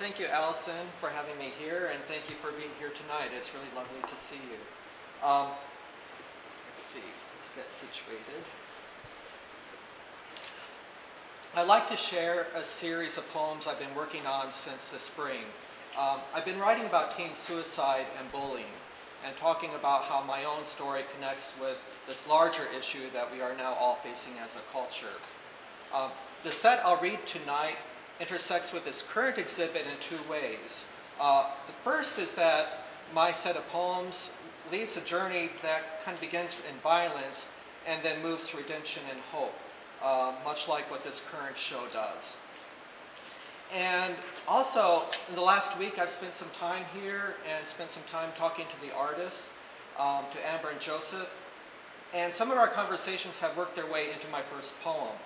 thank you, Allison, for having me here, and thank you for being here tonight. It's really lovely to see you. Let's get situated. I'd like to share a series of poems I've been working on since the spring. I've been writing about teen suicide and bullying, and talking about how my own story connects with this larger issue that we are now all facing as a culture. The set I'll read tonight intersects with this current exhibit in two ways. The first is that my set of poems leads a journey that kind of begins in violence and then moves to redemption and hope, much like what this current show does. And also, in the last week, I've spent some time here and spent some time talking to the artists, to Amber and Joseph. And some of our conversations have worked their way into my first poem.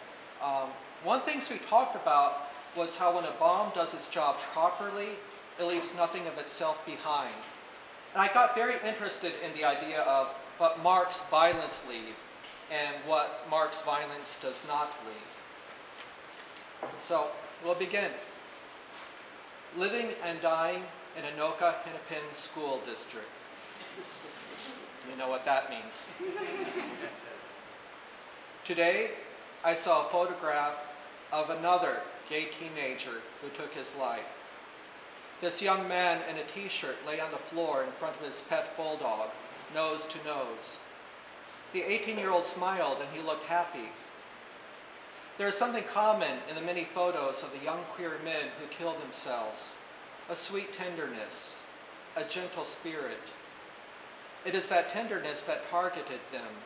One thing we talked about was how when a bomb does its job properly, it leaves nothing of itself behind. And I got very interested in the idea of what marks violence leave and what marks violence does not leave. So we'll begin. Living and dying in Anoka Hennepin School District. You know what that means. Today, I saw a photograph of another gay teenager who took his life. This young man in a t-shirt lay on the floor in front of his pet bulldog, nose to nose. The 18-year-old smiled and he looked happy. There is something common in the many photos of the young queer men who killed themselves, a sweet tenderness, a gentle spirit. It is that tenderness that targeted them,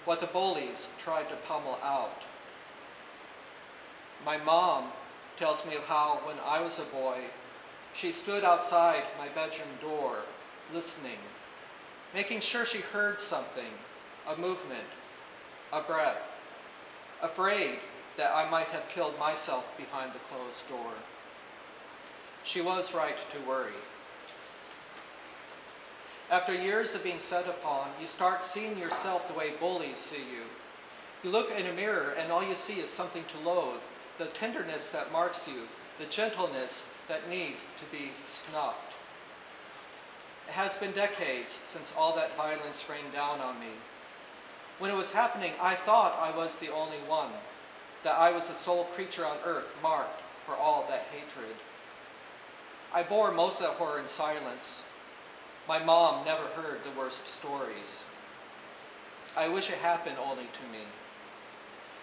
what the bullies tried to pummel out. My mom tells me of how, when I was a boy, she stood outside my bedroom door, listening, making sure she heard something, a movement, a breath, afraid that I might have killed myself behind the closed door. She was right to worry. After years of being set upon, you start seeing yourself the way bullies see you. You look in a mirror and all you see is something to loathe, the tenderness that marks you, the gentleness that needs to be snuffed. It has been decades since all that violence rained down on me. When it was happening, I thought I was the only one, that I was the sole creature on earth marked for all that hatred. I bore most of that horror in silence. My mom never heard the worst stories. I wish it happened only to me.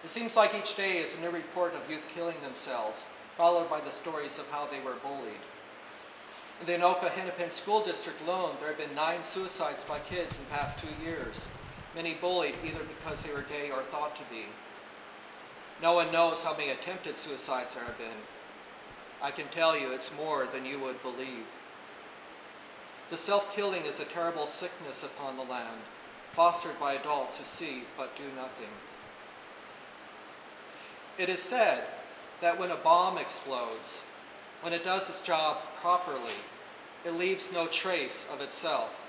It seems like each day is a new report of youth killing themselves, followed by the stories of how they were bullied. In the Anoka Hennepin School District alone, there have been 9 suicides by kids in the past 2 years, many bullied either because they were gay or thought to be. No one knows how many attempted suicides there have been. I can tell you it's more than you would believe. The self-killing is a terrible sickness upon the land, fostered by adults who see but do nothing. It is said that when a bomb explodes, when it does its job properly, it leaves no trace of itself.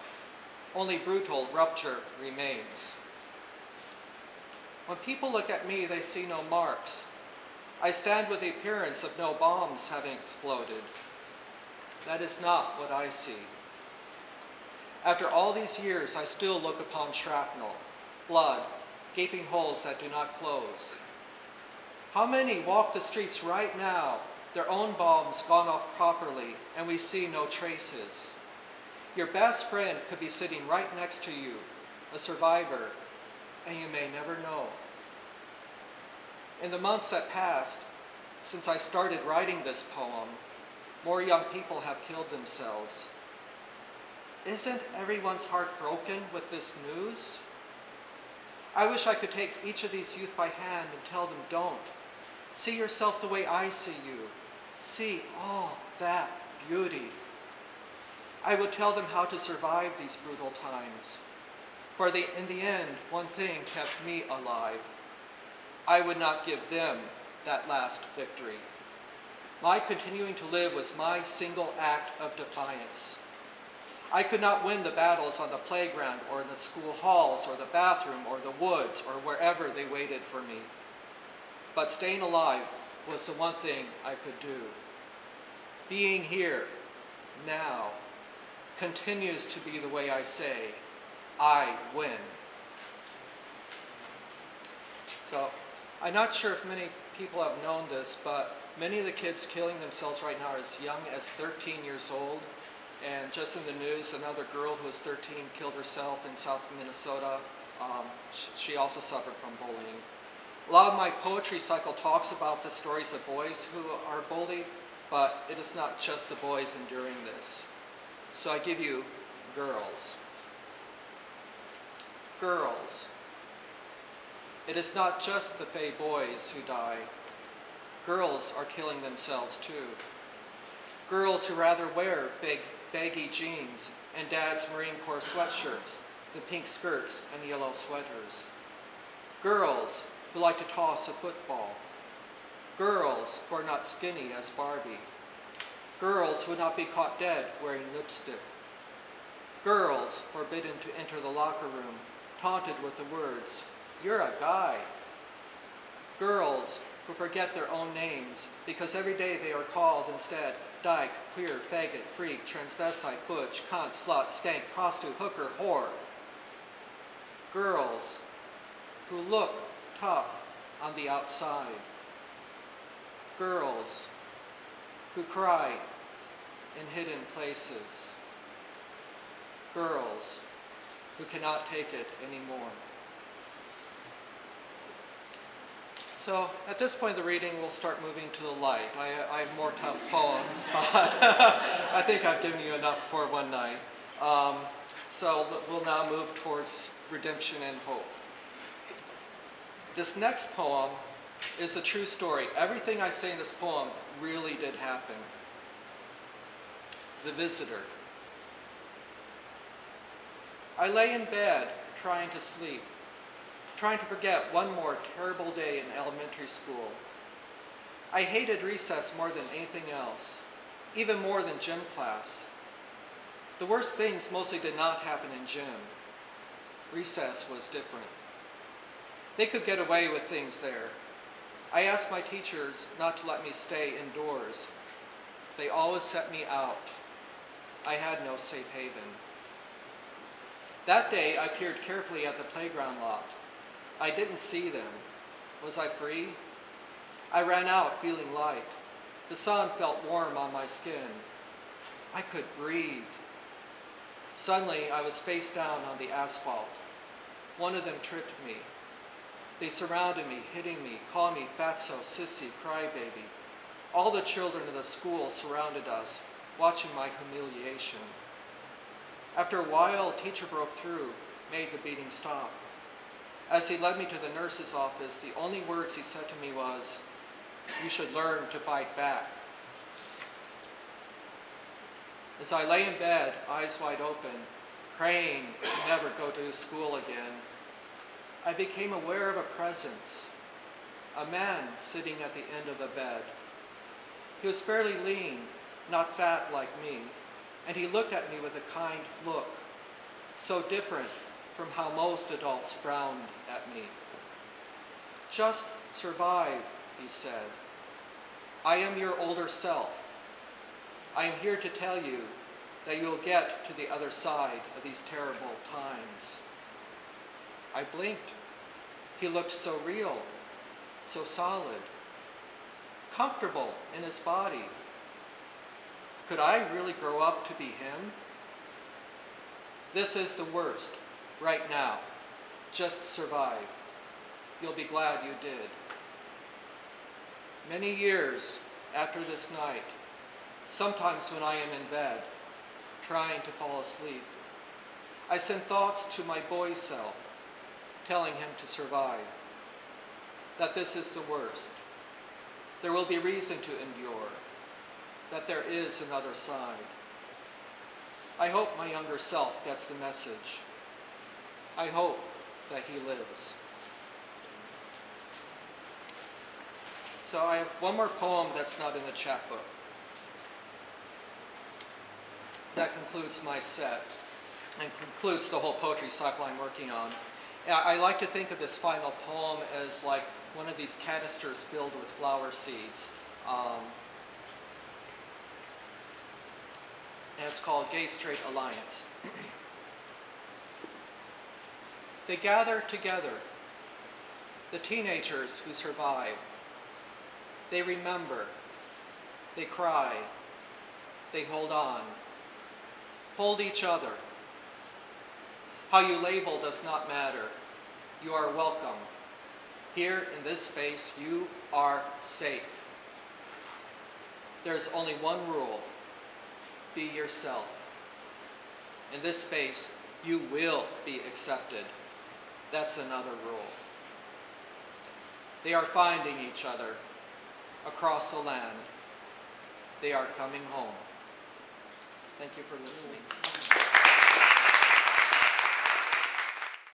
Only brutal rupture remains. When people look at me, they see no marks. I stand with the appearance of no bombs having exploded. That is not what I see. After all these years, I still look upon shrapnel, blood, gaping holes that do not close. How many walk the streets right now, their own bombs gone off properly, and we see no traces? Your best friend could be sitting right next to you, a survivor, and you may never know. In the months that passed, since I started writing this poem, more young people have killed themselves. Isn't everyone's heart broken with this news? I wish I could take each of these youth by hand and tell them, don't. See yourself the way I see you. See all that beauty. I would tell them how to survive these brutal times. For in the end, one thing kept me alive. I would not give them that last victory. My continuing to live was my single act of defiance. I could not win the battles on the playground or in the school halls or the bathroom or the woods or wherever they waited for me. But staying alive was the one thing I could do. being here, now, continues to be the way I say, I win. So, I'm not sure if many people have known this, but many of the kids killing themselves right now are as young as 13 years old. And just in the news, another girl who was 13 killed herself in South Minnesota. She also suffered from bullying. A lot of my poetry cycle talks about the stories of boys who are bullied, but it is not just the boys enduring this. So I give you girls. Girls. It is not just the fey boys who die. Girls are killing themselves too. Girls who rather wear big baggy jeans and Dad's Marine Corps sweatshirts than pink skirts and yellow sweaters. Girls who like to toss a football. Girls who are not skinny as Barbie. Girls who would not be caught dead wearing lipstick. Girls forbidden to enter the locker room, taunted with the words, "You're a guy." Girls who forget their own names because every day they are called instead dyke, queer, faggot, freak, transvestite, butch, cunt, slut, skank, prostitute, hooker, whore. Girls who look tough on the outside. Girls who cry in hidden places. Girls who cannot take it anymore. So at this point in the reading, we'll start moving to the light. I have more tough poems, but I think I've given you enough for one night. So we'll now move towards redemption and hope. This next poem is a true story. Everything I say in this poem really did happen. The Visitor. I lay in bed trying to sleep, trying to forget one more terrible day in elementary school. I hated recess more than anything else, even more than gym class. The worst things mostly did not happen in gym. Recess was different. They could get away with things there. I asked my teachers not to let me stay indoors. They always set me out. I had no safe haven. That day, I peered carefully at the playground lot. I didn't see them. Was I free? I ran out feeling light. The sun felt warm on my skin. I could breathe. Suddenly, I was face down on the asphalt. One of them tripped me. They surrounded me, hitting me, calling me fatso, sissy, crybaby. All the children of the school surrounded us, watching my humiliation. After a while, a teacher broke through, made the beating stop. As he led me to the nurse's office, the only words he said to me was, "You should learn to fight back." As I lay in bed, eyes wide open, praying to never go to school again, I became aware of a presence, a man sitting at the end of the bed. He was fairly lean, not fat like me, and he looked at me with a kind look, so different from how most adults frowned at me. "Just survive," he said. "I am your older self. I am here to tell you that you will get to the other side of these terrible times." I blinked. He looked so real, so solid, comfortable in his body. Could I really grow up to be him? This is the worst, right now. Just survive. You'll be glad you did. Many years after this night, sometimes when I am in bed, trying to fall asleep, I send thoughts to my boy self, telling him to survive, that this is the worst. There will be reason to endure, that there is another side. I hope my younger self gets the message. I hope that he lives. So I have one more poem that's not in the chapbook. That concludes my set and concludes the whole poetry cycle I'm working on. I like to think of this final poem as like one of these canisters filled with flower seeds. and it's called Gay Straight Alliance. They gather together, the teenagers who survive. They remember, they cry, they hold on, hold each other. How you label does not matter. You are welcome. Here in this space, you are safe. There's only one rule: be yourself. In this space, you will be accepted. That's another rule. They are finding each other across the land. They are coming home. Thank you for listening.